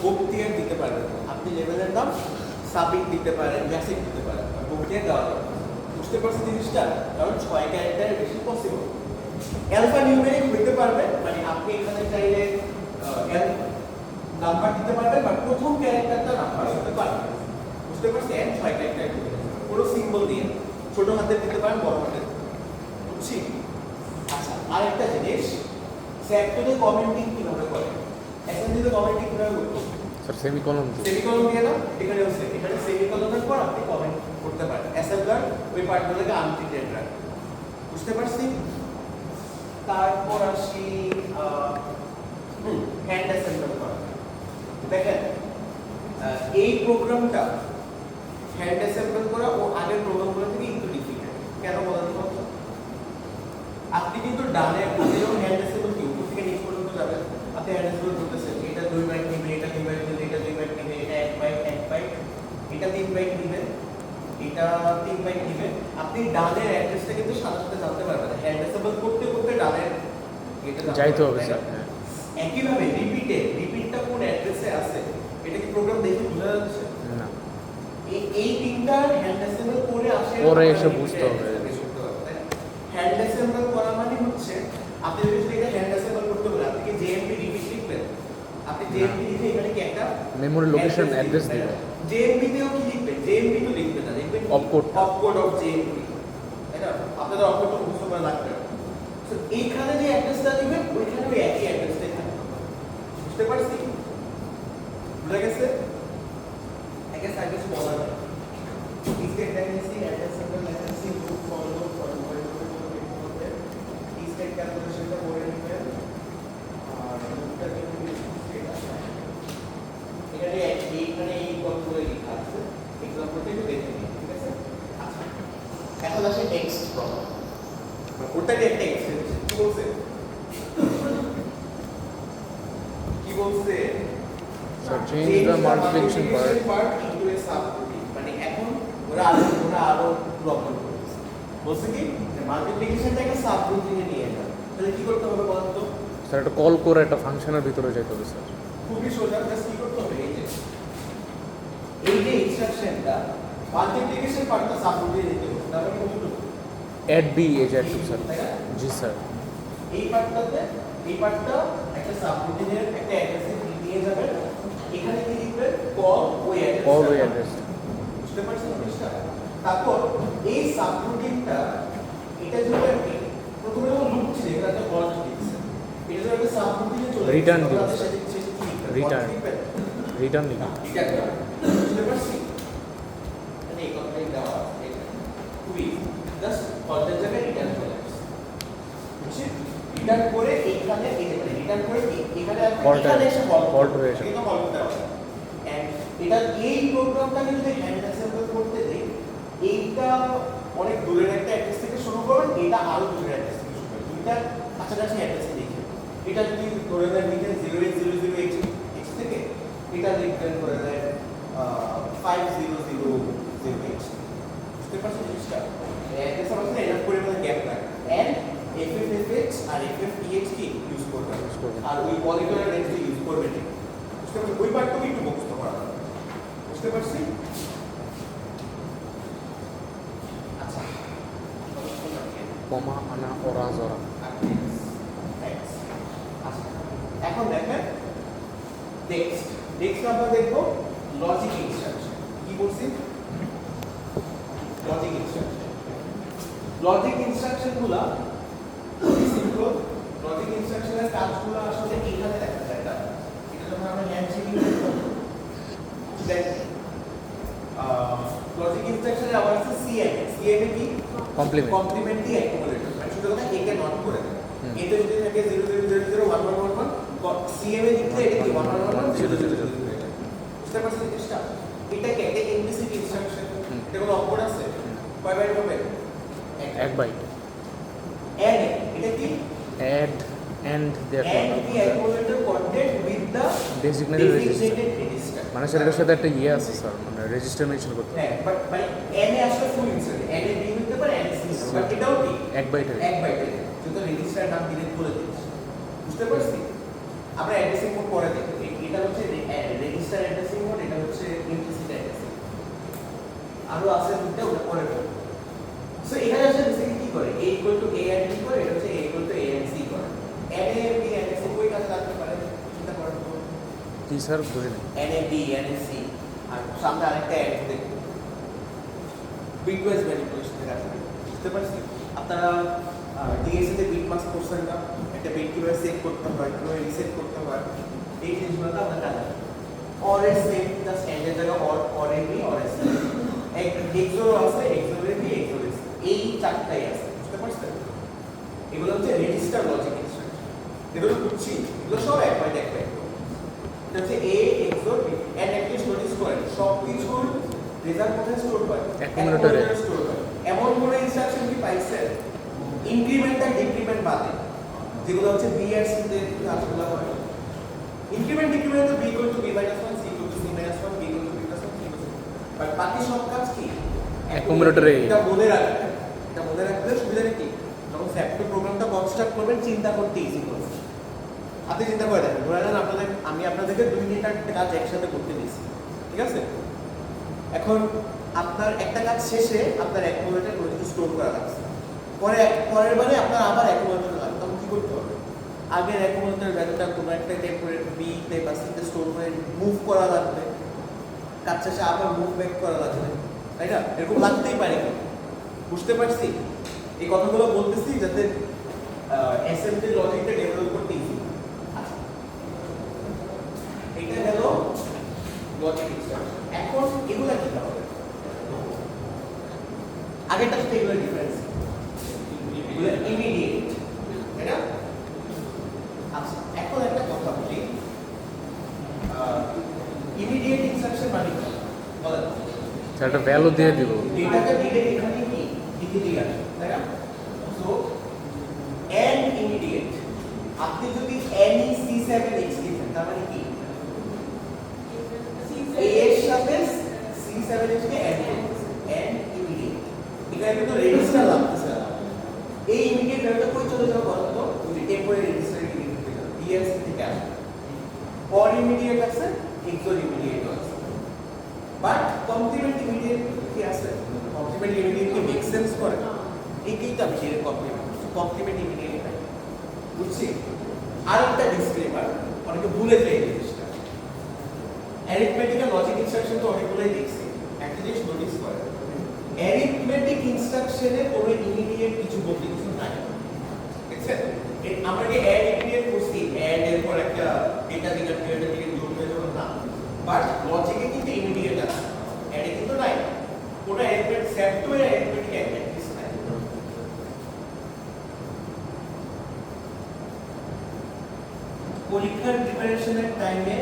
বক্তিয়ার দিতে পারবেন না। আপনি লেভেলের নাম সাবিক দিতে পারেন, ম্যাসিক দিতে পারেন, বক্তিয়ার দেওয়া যাবে না। বুঝতে পারছি জিনিসটা? কারণ 6 ক্যারেক্টারের বেশি পসিবল। অ্যালফা নিউমেরিক হইতে পারবে, মানে আপনি এখানে চাইলে নাম্বার দিতে পারবেন, বাট প্রথম ক্যারেক্টারটা নাম্বার হতে পারবে। বুঝতে পারছি? 6 ক্যারেক্টার পুরো সিম্বল দিয়ে ছোট হাতের দিতে পারেন, বড় হাতের, বুঝছি? আচ্ছা, আরেকটা জিনিস, SAP2 তে কমেন্টিং কিভাবে করে? অ্যাসেম্বলিতে কমেন্টিং কিভাবে করতে? স্যার সেমিকোলন দিয়ে। সেমিকোলন দিয়ে না, এখানেও সেম। এখানে সেমিকোলনের পর আপনি কমেন্ট করতে পারেন। অ্যাসেম্বলার ওই পার্টগুলোকে আনট্রিটেড রাখে। বুঝতে পারছি? তারপর আসি হ্যান্ড অ্যাসেম্বল করা। দেখেন, এই প্রোগ্রামটা হ্যান্ড অ্যাসেম্বল করা ও আগের প্রোগ্রামগুলো থেকে একটু ডিফিকাল্ট। কেন বলেন তো? আপনি কিন্তু ডানে যখন হ্যান্ড অ্যাসেম্বল কি উপর থেকে নিচ পর্যন্ত যাবেন, আপনি হ্যান্ড অ্যাসেম্বল করতেছেন, এটা 2 বাইট নেবে, এটা 2 বাইট নেবে, এটা 2 বাইট নেবে, এটা 1 বাইট, এটা 3 বাইট নেবে, এটা 3 বাইট নেবে। আপনি ডানের অ্যাড্রেসটা কিন্তু সাথে সাথে জানতে পারবেন। হ্যান্ড অ্যাসেম্বল করতে করতে ডানের এটা যাইতে হবে স্যার। একইভাবে রিপিটটা কোন অ্যাড্রেসে আছে এটা কি প্রোগ্রাম দেখে বোঝা যাচ্ছে না, এই তিনটা হ্যান্ড অ্যাসেম্বল করে আসে, পরে এসে বুঝতে হবে। হ্যান্ড অ্যাসেম্বল করা মানে হচ্ছে আপনি যদি এটা হ্যান্ড অ্যাসেম্বল করতে বলেন, আপনি কি জেএমপি রিপিট লিখবেন? আপনি জেএমপি লিখে এখানে কি একটা মেমোরি লোকেশন অ্যাড্রেস দিবেন। জেএমপি তেও কি লিখবেন? জেএমপি তো লিখবেন না, লিখবেন অপকোড অফ জেএমপি, তাই না? আপনাদের অপকোডটা মুখস্থ করা লাগবে। সো এইখানে যে অ্যাড্রেসটা দিবেন ওইখানে ওই একই অ্যাড্রেসটাই থাকবে। বুঝতে পারছি? বুঝা গেছে? আগে সার্ভিস বলা যায় state latency, addressable latency, group follow forward state ক্যালকুলেশনটা করে নেবেন। আর গ্রুপটা কিন্তু স্টেট আছে এখানে এইখানে এই কতগুলো লেখা আছে, এক্সাম্পলটা একটু দেখে নিন, ঠিক আছে? আচ্ছা, এখন আসে নেক্সট প্রবলেম। ওটাকে একটা এক্সটেনশন কি বলছে? কি বলছে? Sir change the multiplication part into a subroutine. মানে এখন ওরা আরো প্রবলেম করতেছে। বলছে কি যে মাল্টিপ্লিকেশনটাকে সাবরুটিনে নিয়ে যাও। তাহলে কি করতে হবে বলুন তো? স্যার এটা কল করে একটা ফাংশনের ভিতরে যেতে হবে স্যার। খুবই সোজা, জাস্ট কি করতে হবে? এই যে ইনস্ট্রাকশনটা মাল্টিপ্লিকেশন পার্টটা সাবরুটিনে নিতে হবে। তাহলে কি বুঝলো? Add B as add to sir. জি স্যার। এই পার্টটা একটা সাবরুটিনের একটা অ্যাড্রেসে নিয়ে যাবেন। এখানে কি লিখবেন? কল ওই অ্যাড্রেস। বুঝতে পারছেন জিনিসটা? তারপর এই সাবরুটিনটা এটা যদি আপনি প্রথমে যখন লুপ ছিল এটা একটা কল দিচ্ছেন, এটা যদি একটা সাবরুটিনে চলে রিটার্ন দিন তাহলে স্যার। সেটা রিটার্ন লিখুন। বুঝতে পারছি? মানে এই কথাটাই দেওয়া আছে খুবই জাস্ট কলটার জায়গায় রিটার্ন চলে আসছে। বুঝছি? রিটার্ন করে এইখানে এই যে মানে রিটার্ন করে এখানে এখানে এসে কল হয়ে এসে এটা কল করতে হবে। এন্ড এটা এই প্রোগ্রামটাকে যদি হ্যান্ড অ্যাসেম্বল করতে দেই, এইটা অনেক দূরের একটা অ্যাড্রেস থেকে শুরু করবেন, এটা আরো দূরের অ্যাড্রেস থেকে শুরু করবেন। দুইটা কাছাকাছি অ্যাড্রেসে লিখে এটা যদি ধরে নেন লিখেন 08008 থেকে এটা লিখবেন ধরে নেন 50008। বুঝতে পারছেন জিনিসটা? অ্যাড্রেস আমাদের এনাফ পরিমাণে গ্যাপ রাখে। এন্ড FFFH আর FFPH কি ইউজ করবেন। আর ওই পলিগনের করবে ঠিক বুঝতে পারছি ওই পার্টটাকে একটু মুখস্থ করা দরকার। বুঝতে পারছি আচ্ছা কমা আনা ওরা জরা আচ্ছা এখন দেখেন নেক্সট আমরা দেখবো লজিক ইনস্ট্রাকশন কি বলছি লজিক ইনস্ট্রাকশনগুলো খুবই সিম্পল লজিক ইনস্ট্রাকশনের কাজগুলো আসলে এইখানে দেখা যায় এটা যখন আমরা হ্যান্ডশেকিং করব দেখ লজিক ইনস্ট্রাকশনে আবার আছে সিএমএ কি কমপ্লিমেন্টারি অ্যাকুমুলেটর মানে শুধু কথা একে নট করে দেয় এতে যদি থাকে 0000111 সিএমএ লিখলে এটা কি 1111 000 বুঝতে পারছেন জিনিসটা এটাকে একটা ইমপ্লিসিট ইনস্ট্রাকশন এটা কোনো অক্ষর আছে কয় বাইট হবে এক বাইট অ্যাড এটা কি add and there the accumulator content with the designated register register মানে সেটার সাথে একটা ইয়ে আছে স্যার মানে রেজিস্টার মেনশন করতে হবে হ্যাঁ বাট মানে n এ আসলে ফুল ইনসার্ট n এ বি হতে পারে n এ সি বাট এটাও কি এক বাইটের এক বাইটের যত রেজিস্টার নাম দিলে বলে দিচ্ছি বুঝতে পারছি আমরা অ্যাড্রেসিং মোড পরে দেখব এটা হচ্ছে রেজিস্টার অ্যাড্রেসিং মোড এটা হচ্ছে ইমপ্লিসিট অ্যাড্রেসিং আরো আছে দুটো ওটা পরে বলবো সো এখানে আসলে বেসিক্যালি কি করে a a and b করে এটা হচ্ছে a a and c করে n a b and c কোই কাজে লাগতে পারে চিন্তা করেন তো জি স্যার বুঝিনি n a b n a c আর সামনে আরেকটা অ্যাড দেখব বিটওয়াইজ ম্যানিপুলেশন এর আছে বুঝতে পারছি আপনারা ডিএসসি তে বিট মাস্ক করছেন না একটা বিট কিভাবে সেট করতে হয় কিভাবে রিসেট করতে হয় এই জিনিসগুলো তো আপনারা জানেন অর এর সেট জাস্ট এন্ড এর জায়গায় অর এর বি অর এর সি এক এক্সোর আছে এক্সোর এর বি এক্সোর এর সি এই চারটাই আছে বুঝতে পারছেন এগুলো হচ্ছে রেজিস্টার লজিক ইনস্ট্রাকশন এগুলো বুঝছি এগুলো সব এক পয়েন্ট এক পয়েন্ট এটা হচ্ছে এ এক্সোর বি এন্ড একটা নোটিস করেন সব কিছুর রেজাল্ট কোথায় স্টোর হয় অ্যাকুমুলেটরে স্টোর হয় এমন কোন ইনস্ট্রাকশন কি পাইছেন ইনক্রিমেন্ট আর ডিক্রিমেন্ট বাদে যেগুলো হচ্ছে বি আর সি তে কাজগুলো হয় ইনক্রিমেন্ট ডিক্রিমেন্ট তো B equal to B minus 1 C equal to C minus 1 B equal to B plus 1 C equal to but বাকি সব কাজ কি অ্যাকুমুলেটরে এটা মনে রাখবেন এটা মনে রাখলে সুবিধা কি যখন স্যাপটো প্রোগ্রামটা কনস্ট্রাক্ট করবেন চিন্তা করতে ইজি হবে আপনি চিন্তা করে দেখেন ধরে নেন আমি আপনাদেরকে 2 মিনিটের কাজ একসাথে করতে দিয়েছি ঠিক আছে এখন আপনার একটা কাজ শেষে আপনার অ্যাকুমুলেটর কোনো কিছু স্টোর করা লাগছে পরের বারে আপনার আবার অ্যাকুমুলেটর লাগবে তখন কি করতে হবে আগের অ্যাকুমুলেটর ভ্যালুটা কোনো একটা টেম্পোরারি বি তে বা সি তে স্টোর করে মুভ করা লাগবে কাজ শেষে আবার মুভ ব্যাক করা লাগবে তাই না এরকম লাগতেই পারে বুঝতে পারছি এই কথাগুলো বলতেছি যাতে এসএমটি লজিকটা ডেভেলপ করতে ইজি আচ্ছা এটা হলো লজিক ইনস্ট্রাকশন এখন এগুলা কি হবে আগেরটা সাথে এগুলো ডিফারেন্স এগুলো ইমিডিয়েট তাই না আচ্ছা এখন একটা কথা বলি ইমিডিয়েট ইনস্ট্রাকশন মানে কি বলেন একটা ভ্যালু দিয়ে দিব ডেটাটা দিলে এখানে কি লিখে দিয়ে আসে তাই না সো n ইমিডিয়েট আপনি যদি n c7 x লিখেন তার মানে কি a এর সাথে c7 x কে n ইমিডিয়েট এখানে কিন্তু রেজিস্টার লাগতেছে না এই ইমিডিয়েট ভ্যালুটা কই চলে যাবে বলতো ওই টেম্পোরারি রেজিস্টারে কি লিখতে হবে ds থেকে আসে or ইমিডিয়েট আছে এক্সোর ইমিডিয়েট আছে বাট কমপ্লিমেন্ট ইমিডিয়েট কি আছে কমপ্লিমেন্ট ইমিডিয়েট কি মেক সেন্স করে এটাই তো আমি ডিরেক্ট কমপ্লিমেন্ট ইমিডিয়েট পাই বুঝছি আরেকটা ডিসক্লেমার অনেকে ভুলে যায় এই জিনিসটা অ্যারিথমেটিক্যাল লজিক ইনস্ট্রাকশন তো অনেকগুলোই দেখছি একটা জিনিস নোটিস করে অ্যারিথমেটিক ইনস্ট্রাকশনে কোনো ইমিডিয়েট কিছু বলতে কিছু নাই ঠিক আছে আমরা কি অ্যাড ইমিডিয়েট করছি অ্যাড এর পর একটা ডেটা দিকে ডেটা দিকে যোগ হয়ে যাবে না বাট লজিকে কিন্তু ইমিডিয়েট আছে অ্যাডে কিন্তু নাই কোন অ্যারিথমেটিক সফটওয়্যার অ্যারিথমেটিক অ্যাক্টিভিটিস নাই পরীক্ষার প্রিপারেশনের টাইমে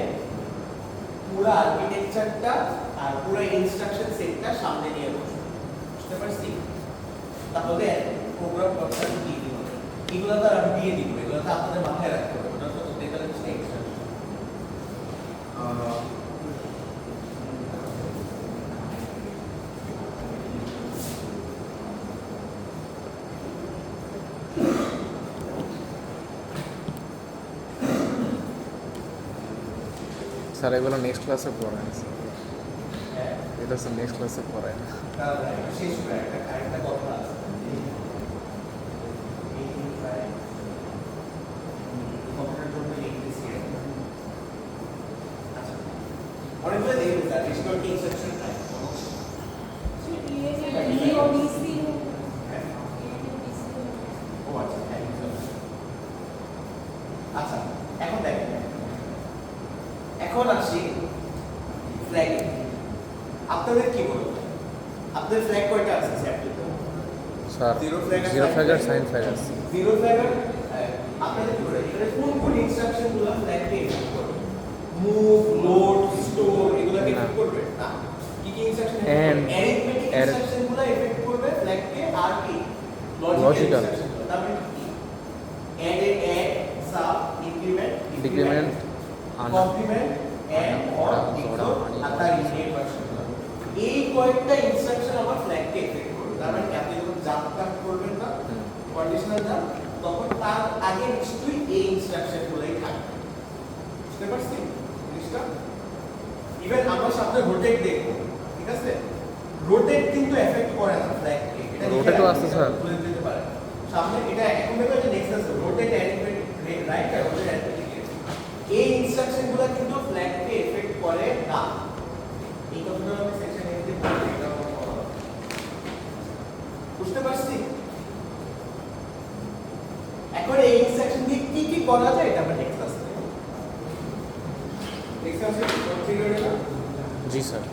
পুরো আর্কিটেকচারটা আর পুরো ইনস্ট্রাকশন সেটটা সামনে নিয়ে বসো বুঝতে পারছি তাহলে প্রোগ্রাম কনসেপ্ট কি দিব এগুলো তো আমি দিয়ে দিব এগুলো তো আপনাদের মাথায় রাখতে হবে ওটা তো ডেটা হচ্ছে এক্সট্রা স্যার এগুলো নেক্সট ক্লাসে পড়ায় না স্যার, হ্যাঁ এটা স্যার নেক্সট ক্লাসে পড়ায় না। তাহলে শেষ করে একটা কথা আছে কথাটার জন্য ইংলিশে আচ্ছা অনেকগুলো দেখবে স্যার রিস্টোর কি ইনস্ট্রাকশন টাইপ ও আচ্ছা হ্যাঁ আচ্ছা এখন দেখেন এখন আসি ফ্ল্যাগে আপনাদের কি বলবো আপনাদের ফ্ল্যাগ কয়টা আছে চ্যাপ্টারে স্যার Zero flag আর জিরো sign ফ্ল্যাগ আর flag? সাইন ফ্ল্যাগ আছে। জিরো ফ্ল্যাগার আপনাদের কি বলে এখানে কোন ইনস্ট্রাকশনগুলো ফ্ল্যাগকে এফেক্ট করবে মুভ লোড স্টোর এগুলোকে না। এফেক্ট করবে না কি কি ইনস্ট্রাকশন And অ্যারিথমেটিক arith- ইনস্ট্রাকশনগুলো এফেক্ট করবে ফ্ল্যাগকে আর কি Logical. ইনস্ট্রাকশনগুলো তার মানে কি অ্যাড সাব ইনক্রিমেন্ট ডিক্রিমেন্ট আনা কমপ্লিমেন্ট এন্ড অর ইগনোর আতা ইউনিট ভার্সনগুলো এই কয়েকটা ইনস্ট্রাকশন আমার ফ্ল্যাগকে এফেক্ট করবে তার মানে কি আপনি যখন জাম্প করবেন না কন্ডিশনাল জাম্প তখন তার আগে নিশ্চয়ই এই ইনস্ট্রাকশনগুলোই থাকবে বুঝতে পারছি জিনিসটা ইভেন আমরা সামনে রোটেট দেখব ঠিক আছে রোটেট কিন্তু এফেক্ট করে না ফ্ল্যাগকে এটা Rotate ও আছে, স্যার। বলে দিতে পারে সামনে এটা এখন দেখো যে নেক্সট আছে রোটেট অ্যারিথমেটিক রাইট আর রোটেট অ্যারিথমেটিক এই ইনস্ট্রাকশনগুলো কিন্তু ফ্ল্যাগকে এফেক্ট করে না এই কথাটা আমি সেকশন এ তে বলি এটা বুঝতে পারছি এখন এই ইনস্ট্রাকশন দিয়ে কি কি করা যায় এটা আমরা নেক্সট ক্লাসে নেক্সট ক্লাসে কন্টিনিউ করব জি স্যার।